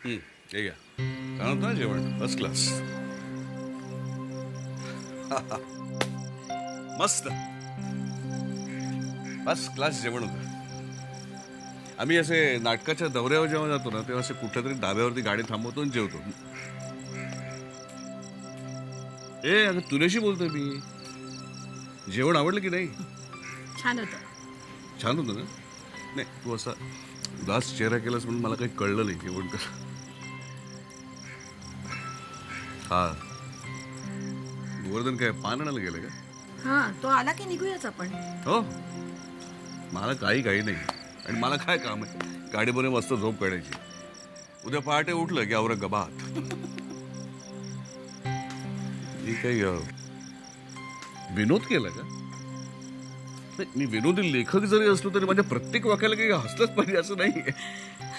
हे घ्या. काय होतं ना जेवण फर्स्ट क्लास. मस्त फर्स्ट क्लास जेवण होतं. आम्ही असे नाटकाच्या दौऱ्यावर जेव्हा जातो ना तेव्हा असे कुठल्या तरी डाब्यावरती गाडी थांबवतो आणि जेवतो. अगं तुझ्याशी बोलतोय मी. जेवण आवडलं की नाही? छान होतं. छान होतं ना. नाही तू असा उदास चेहरा केलास म्हणून मला काही कळलं नाही जेवण कर. हा गोवर्धन काय पान आणायला गेलं का? हा तो आला की निघूयाच आपण. हो मला काही नाही. आणि मला काय काम आहे गाडीमध्ये मस्त झोप काढायची. उद्या पहाटे उठलं की औरंगाबाद. मी काही विनोद केला का? नाही मी विनोदी लेखक जरी असलो तरी माझ्या प्रत्येक वाक्याला काही हसलंच पाहिजे असं नाही.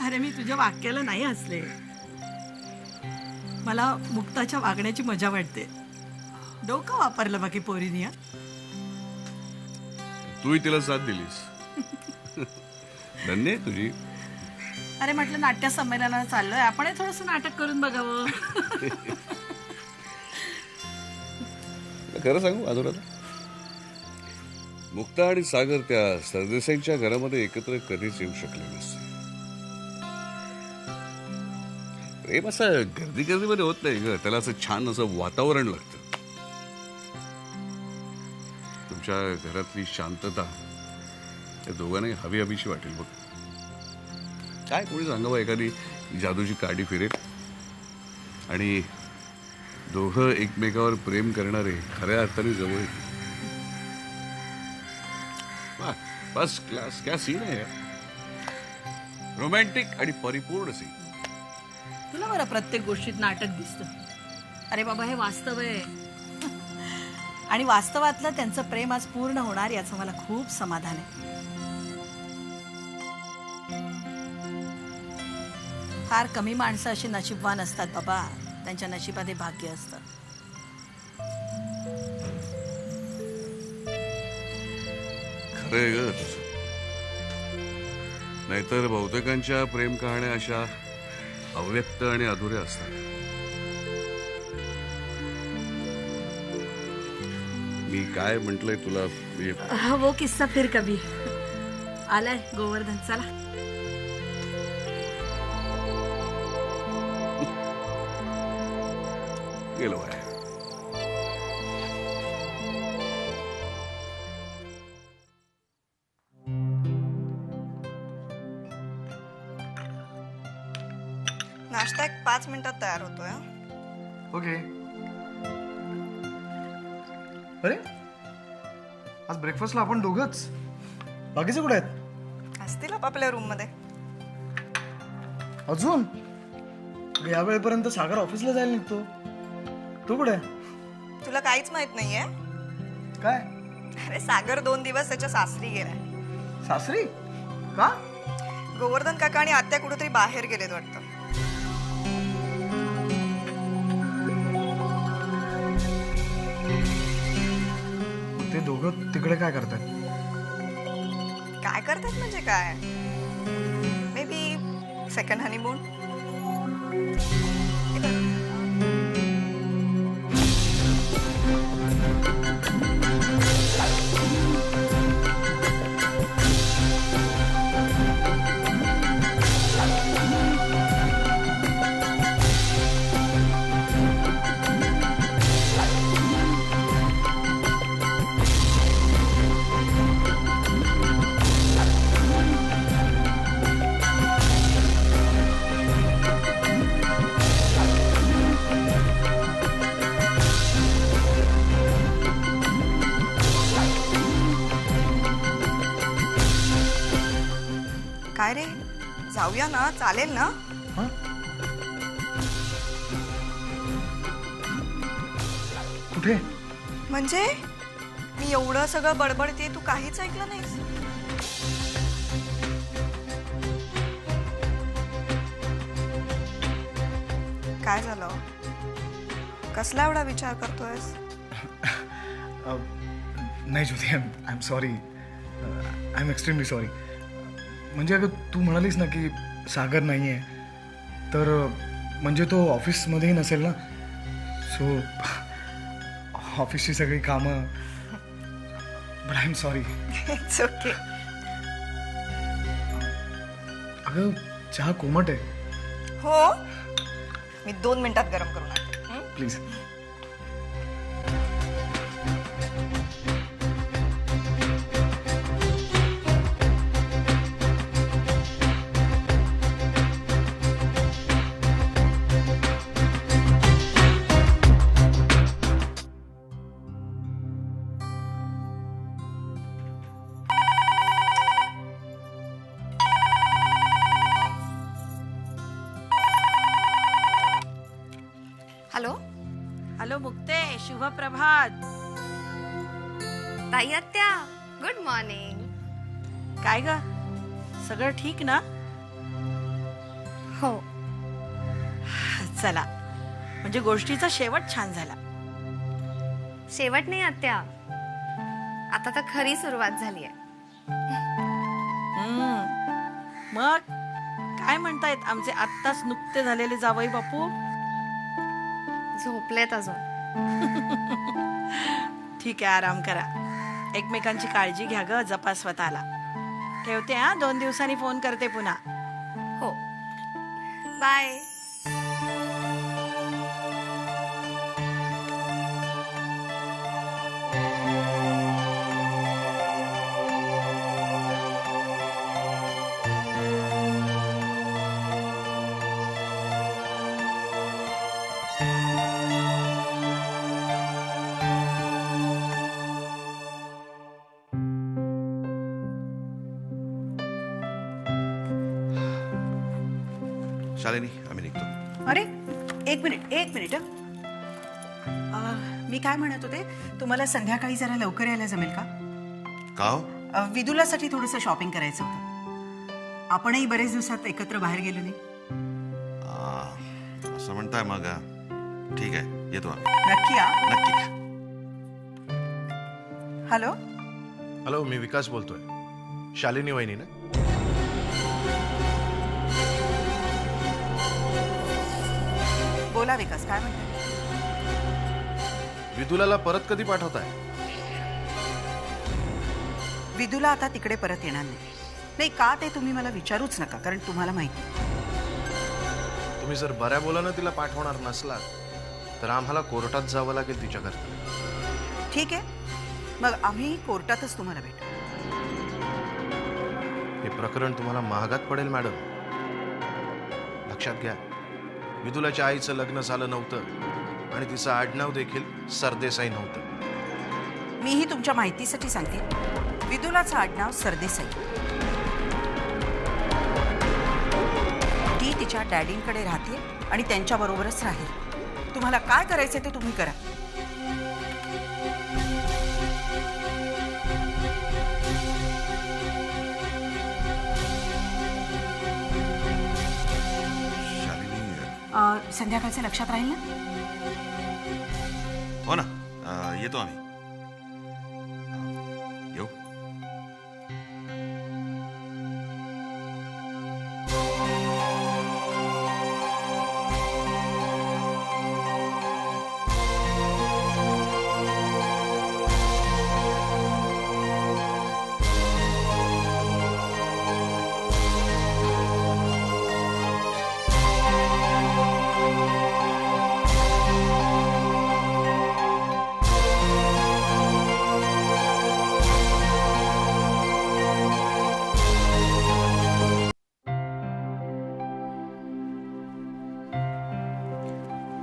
अरे मी तुझ्या वाक्याला नाही हसले. मला मुक्ताच्या वागण्याची मजा वाटते. डोकं वापरलं बाकी पोरीनी. तूही तिला साथ दिलीस. धन्य आहे तुझी. अरे म्हटलं नाट्य संमेलनाला चाललोय आपण थोडस नाटक करून बघावं. खरं सांगू अधुराला मुक्ता आणि सागर त्या सरदेसाईंच्या घरामध्ये एकत्र कधीच येऊ शकले नसते. प्रेम असं गर्दीमध्ये होत नाही ग. त्याला असं छान असं वातावरण लागतं. तुमच्या घरातली शांतता त्या दोघांनाही हवीशी वाटेल बघ. काय कोणी सांगावं एखादी जादूची काडी फिरेल आणि दोघं एकमेकावर प्रेम करणारे खऱ्या अर्थाने जवळ येतील. फर्स्ट क्लास क्या सीन आहे. रोमॅन्टिक आणि परिपूर्ण सीन. तुला बरं प्रत्येक गोष्टीत नाटक दिसतं. अरे बाबा हे वास्तव आहे. आणि वास्तवातलं त्यांचं प्रेम आज पूर्ण होणार याचं मला खूप समाधान आहे. फार कमी माणसं अशी नशीबवान असतात बाबा. त्यांच्या नशिबात हे भाग्य असतं. खरंय ग तुझं. नाहीतर बहुतेकांच्या प्रेम कहाण्या अशा अव्यक्त आणि अधुऱ्या असतात. मी काय म्हंटलय तुला वो किस्सा फिर कभी. आलाय गोवर्धन चला. गेलो आहे. नाश्ता एक 5 मिनिटात तयार होतोय. ओके. अरे आज ब्रेकफास्टला आपण दोघंच. बाकीचे कुठे आहेत? असतील आपापल्या रूम मध्ये. अजून या वेळेपर्यंत सागर ऑफिसला जायला निघतो. तू कुठे? तुला काहीच माहित नाहीये. काय? अरे सागर 2 दिवस त्याच्या सासरी गेलाय. सासरी? का? गोवर्धन काका आणि आत्या कुठेतरी बाहेर गेलेत वाटतं. ते दोघं तिकडे काय करतात? काय करतात म्हणजे काय? May be second honeymoon. काय रे जाऊया ना. चालेल ना? कुठे? म्हणजे मी एवढं सगळं बडबडते तू काहीच ऐकलं नाहीस. काय झालं? कसला एवढा विचार करतोयस? नाही Jyoti, I am sorry. I am extremely sorry. म्हणजे अगं तू म्हणालीस ना की सागर नाही आहे तर म्हणजे तो ऑफिसमध्येही नसेल ना, सो ऑफिसची सगळी कामं. But I am sorry. It's okay. अगं चहा कोमट आहे. हो, मी 2 मिनिटात गरम करून आणते. प्लीज. हॅलो हॅलो मुक्ते, शुभ प्रभात. ताई आत्या, गुड मॉर्निंग. काय ग, सगळं ठीक ना? हो. चला, म्हणजे गोष्टीचा शेवट छान झाला. शेवट नाही आत्या, आता तर खरी सुरुवात झाली आहे. मग काय म्हणतायत आमचे आत्ताच नुकते झालेले जावई बापू? झोपलेत अजून. ठीक आहे, आराम करा. एकमेकांची काळजी घ्या ग, जपा स्वतःला. ठेवते हा, 2 दिवसांनी फोन करते पुन्हा. हो, बाय. शालिनी, आम्ही निघतो. अरे एक मिनिट हं. मी काय म्हणत होते, तुम्हाला संध्याकाळी जरा लवकर यायला जमेल का? का हो? विदुलासाठी थोडंसं शॉपिंग करायचं होतं. आपणही बरेच दिवसात एकत्र बाहेर गेलो नाही. असं म्हणताय मग. ठीक आहे, येतो आम्ही. नक्की या. नक्की. हॅलो, हॅलो, मी विकास बोलतोय. शालिनी वहिनी ना? बोला विकास, काय म्हणताय? विदुलाला परत कधी पाठवताय? विदुला आता तिकडे परत येणार नाही. का ते तुम्ही मला विचारूच नका, कारण तुम्हाला माहिती. तुम्ही जर बऱ्या बोलानं तिला पाठवणार नसलात तर आम्हाला कोर्टात जावं लागेल तिच्याकरता. ठीक आहे, मग आम्ही कोर्टातच तुम्हाला भेटू. हे प्रकरण तुम्हाला महागात पडेल मॅडम. लक्षात घ्या, विदुलाच्या आईचं लग्न झालं नव्हतं आणि तिचं आडनाव देखील सरदेसाई नव्हतं. मीही तुमच्या माहितीसाठी सांगते, विदुलाचं आडनाव सरदेसाई. ती तिच्या डॅडींकडे राहते आणि त्यांच्याबरोबरच राहील. तुम्हाला काय करायचं ते तुम्ही करा. शालिनी, संध्याकाळचं लक्षात राहील ना? हो ना, येतो आम्ही. येऊ.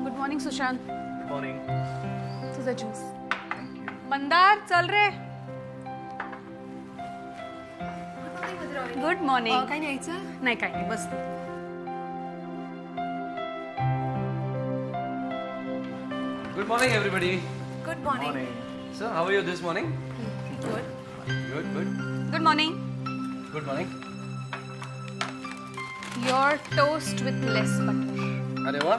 Good morning Sushant. मॉर्निंग. तुझा ज्यूस. मंदार, चल रे. गुड मॉर्निंग. काय न्यायचं? नाही, काय नाही, बस. Good morning, everybody. Good morning. So, how are you this morning? Good. Good, good. Good morning. Good morning. Your toast with less butter. अरे वा,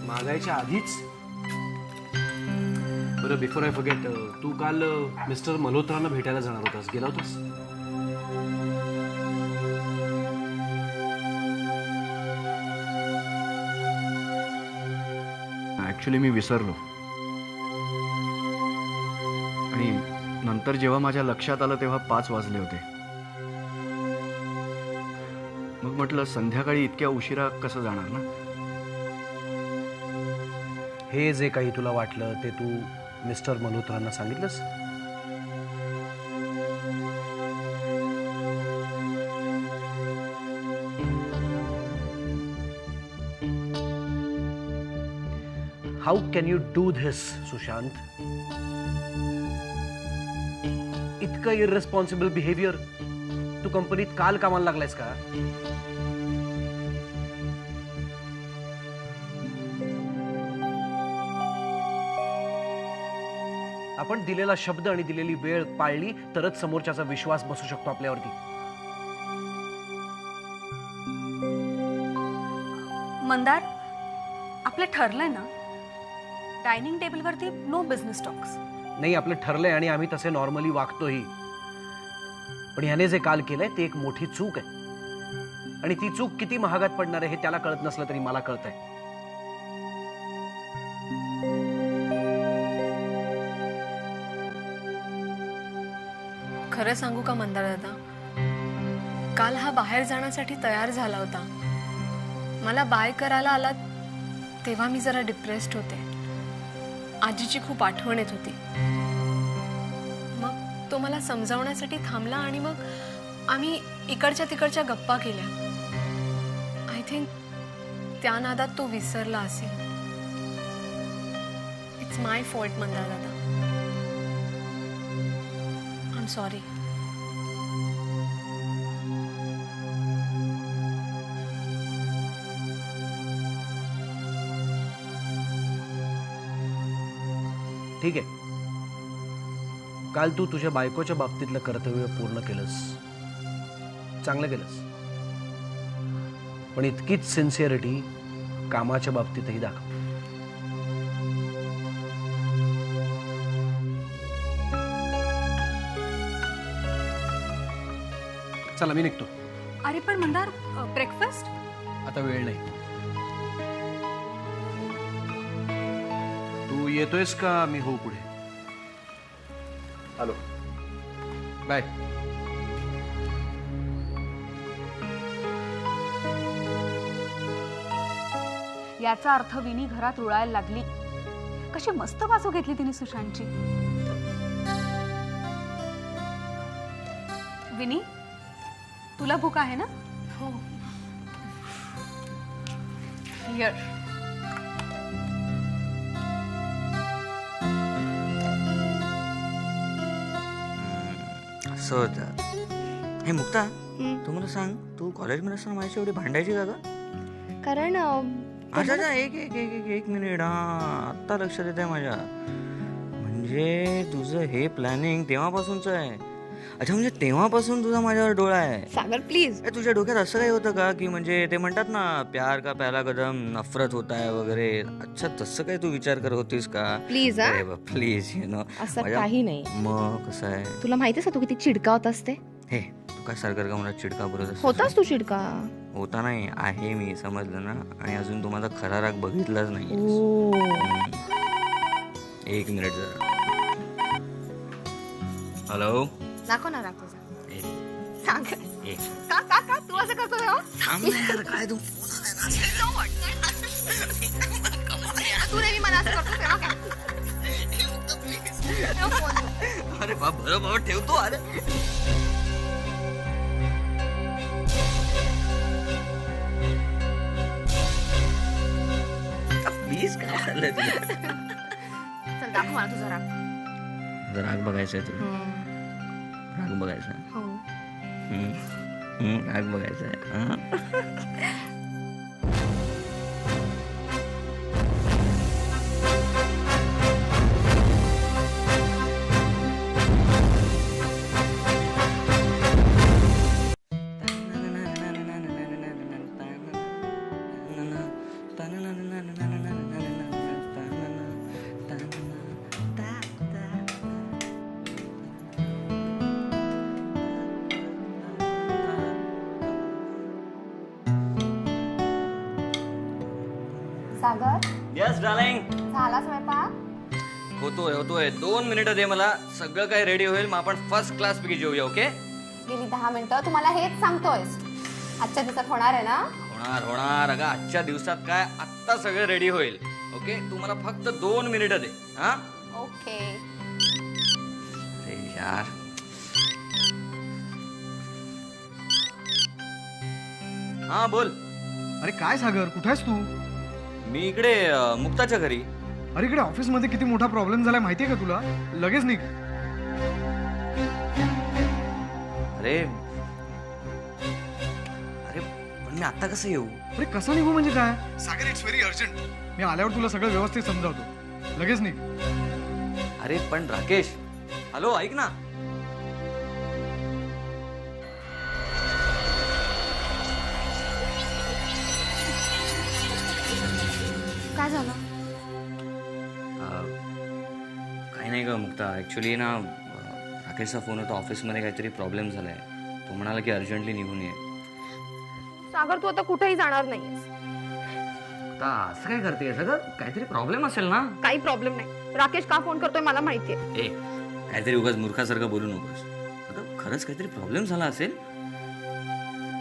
मागायच्या आधीच. बरं, बिफोर आय फॉरगेट, तू काल मिस्टर मल्होत्रांना भेटायला जाणार होतास, गेला होतास? ॲक्च्युली मी विसरलो. आणि नंतर जेव्हा माझ्या लक्षात आलं तेव्हा 5 वाजले होते. मग म्हटलं संध्याकाळी इतक्या उशिरा कसं जाणार ना. हे जे काही तुला वाटलं ते तू मिस्टर मल्होत्रांना सांगितलंस? How can you do this Sushant? इतकं इररेस्पॉन्सिबल बिहेवियर. तू कंपनीत काल कामाला लागलायस का? आपण दिलेला शब्द आणि दिलेली वेळ पाळली तरच समोरच्याचा विश्वास बसू शकतो आपल्यावरती. मंदार, आपलं ठरलंय ना, डायनिंग टेबलवरती नो बिझनेस टॉक्स. नाही, आपलं ठरलंय आणि आम्ही तसे नॉर्मली वागतोही. पण ह्याने जे काल केलंय ते एक मोठी चूक आहे. आणि ती चूक किती महागात पडणार आहे हे त्याला कळत नसलं तरी मला कळतंय. खरं सांगू का मंदार दादा, काल हा बाहेर जाण्यासाठी तयार झाला होता. मला बाय करायला आला तेव्हा मी जरा डिप्रेस्ड होते. आजीची खूप आठवण येत होती. मग तो मला समजावण्यासाठी थांबला आणि मग आम्ही इकडच्या तिकडच्या गप्पा केल्या. आय थिंक त्या नादात तो विसरला असेल. इट्स माय फॉल्ट मंदार दादा. I am sorry. ठीक आहे, काल तू तुझ्या बायकोच्या बाबतीतलं कर्तव्य पूर्ण केलंस, चांगलं केलंस. पण इतकीच सिन्सिअरिटी कामाच्या बाबतीतही दाखव. चला मी निघतो. अरे पण मंदार, ब्रेकफास्ट? आता वेळ नाही. तू येतोयस का मी हो पुढे? Hello, bye. याचा अर्थ विनी घरात रुळायला लागली. कशी मस्त बाजू घेतली तिने सुशांतची. विनी, तुला भूक आहे ना? हो. हिअर. असं होतं. हे मुक्ता, तू मला सांग, तू कॉलेजमध्ये असताना माझ्याशी एवढी भांडायची का गं? कारण अच्छा अच्छा, एक मिनिट. हा, आत्ता लक्षात येत आहे माझ्या. म्हणजे तुझं हे प्लॅनिंग तेव्हापासूनच आहे. अच्छा, म्हणजे तेव्हापासून तुझा माझ्यावर डोळा आहे. सागर प्लीज. तुझ्या डोक्यात असं काही होतं का की म्हणजे ते म्हणतात ना, प्यार का पहला कदम नफरत होता है वगैरे. अच्छा, तसं काही तू विचार करत होतीस का? प्लीज. Please, you know. असं काही नाही. मग कसं आहे? तुला माहितीच तू किती चिडका होतास ते. हे तू काय सारखं का मला चिडका बोलत असतेस? होतास तू चिडका. होता नाही आहे, मी समजलं ना. आणि अजून तू माझा खरा राग बघितलाच नाही. एक मिनिट जरा. हॅलो, दाखव ना राग तुझा. सांग. एक का का का तू असं करतो तेव्हा? थांब ना यार, काय तू तू नेहमी मला असं करतो तेव्हा काय? ठेव फोन. अरे बाबा ठेवतो. अरे प्लीज, काय झालं तुला? चल दाखव मला तुझा राग. राग बघायचा आहे तुला? राग बघायचा आहे? हो. राग बघायचा आहे. सागर यस डार्लिंग. झाला स्वयंपाक? होतोय 2 मिनिटं दे मला. सगळं काही रेडी होईल, मग आपण फर्स्ट क्लास पैकी जेऊया. ओके? गेली 10 मिनिटं तुम्हाला हेच सांगतोयस. आजच्या दिवसात होणार आहे ना? होणार. अगं आजच्या दिवसात काय, आत्ता सगळं रेडी होईल. ओके? तू मला फक्त 2 मिनिटं दे. हा? ओके. अरे यार. हा बोल. अरे काय सागर, कुठे आहेस तू? मी इकडे मुक्ताच्या घरी. अरे इकडे ऑफिसमध्ये किती मोठा प्रॉब्लेम झालाय माहितीये का तुला? लगेच निघ. अरे पण मी आता कसं येऊ? अरे कसं निघू म्हणजे काय? सागर इट्स व्हेरी अर्जंट. मी आल्यावर तुला सगळं व्यवस्थित समजावतो. लगेच निघ. अरे पण राकेश, हॅलो ऐक ना. काय झालं? काही नाही ग मुक्ता. ॲक्च्युली ना राकेशचा फोन होता, ऑफिसमध्ये काहीतरी प्रॉब्लेम झालाय. तो म्हणाला की अर्जंटली निघून ये. सागर तू आता कुठेही जाणार नाहीयेस. आता असं काय करते? सगळं काहीतरी प्रॉब्लेम असेल ना? काही प्रॉब्लेम नाही. राकेश का फोन करतोय मला माहितीये. ए काहीतरी उगाच मूर्खासारखं बोलू नकोस. अगं खरंच काहीतरी प्रॉब्लेम झाला असेल.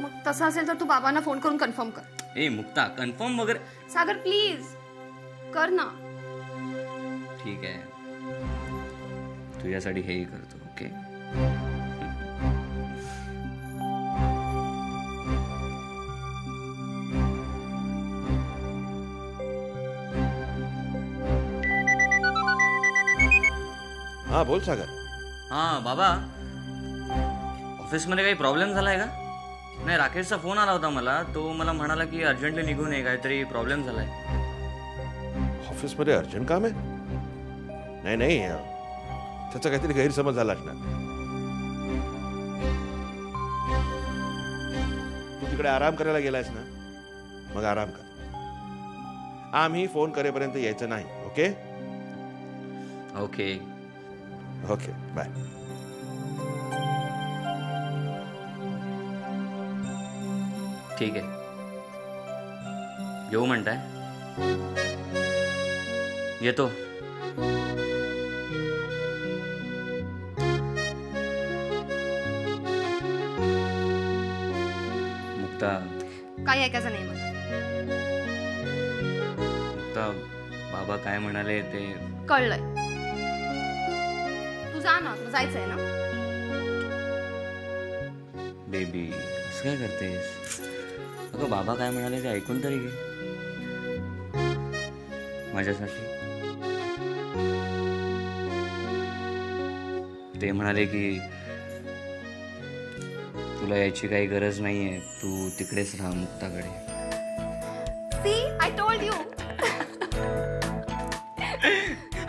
मग तसं असेल तर तू बाबांना फोन करून कन्फर्म कर. ए मुक्ता, कन्फर्म वगैरे. सागर प्लीज कर ना. ठीक आहे, तुझ्यासाठी हेही करतो. ओके? हा बोल सागर. हा बाबा, ऑफिसमध्ये काही प्रॉब्लेम झालाय का? नाही, राकेशचा फोन आला होता मला. तो मला म्हणाला की अर्जंटली निघून ये, काहीतरी प्रॉब्लेम झालाय. ऑफिसमध्ये अर्जंट काम आहे? नाही त्याचा काहीतरी गैरसमज झाला असणार. तू तिकडे आराम करायला गेलायस ना, मग आराम कर. आम्ही फोन करेपर्यंत यायचं नाही. ओके? ओके. Okay bye. ठीक आहे, येऊ म्हणताय? येतो. मुक्ता, काही ऐकायचं नाही मला. मुक्ता, बाबा काय म्हणाले ते कळलंय. तू जा ना, तुला जायचंय ना. बेबी असं काय करतेस? अगं बाबा काय म्हणाले ते ऐकून तरी घे माझ्यासाठी. ते म्हणाले की तुला याची काही गरज नाहीये, तू तिकडेच राहा मुक्ताकडे. See, I told you.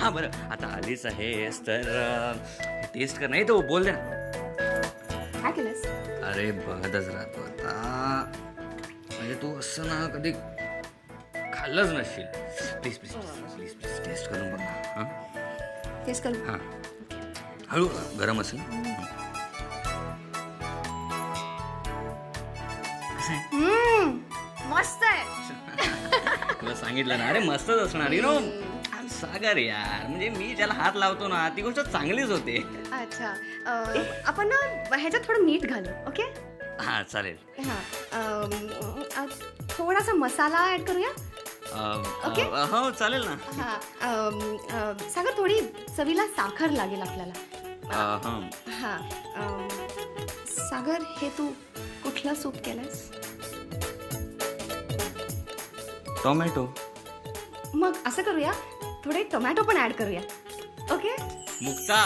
हा बरं, आता आलीच आहेस तर टेस्ट कर. नाही तो बोल दे ना. काय केलंस? अरे बघतच राहतो आता. म्हणजे तू असं ना कधी खाल्लंच नसशील. Please please please please taste करून बघ ना. हां टेस्ट कर. हां, हळू, गरम असेल. मस्त आहे. तुला सांगितलं ना, अरे मस्तच असणार. यु नो सागर यार, म्हणजे मी ज्याला हात लावतो ना ती गोष्ट चांगलीच होते. अच्छा, आपण ना ह्याच्यात थोडं मीठ घालू. ओके? हा चालेल. हां, थोडासा मसाला ऍड करूया. ओके? हो चालेल ना. हां, सागर थोडी चवीला साखर लागेल आपल्याला. हां, सागर हे तू कुठलं सूप केलंस? टोमॅटो. मग असं करूया, थोडे टोमॅटो पण ऍड करूया. ओके? मुक्ता,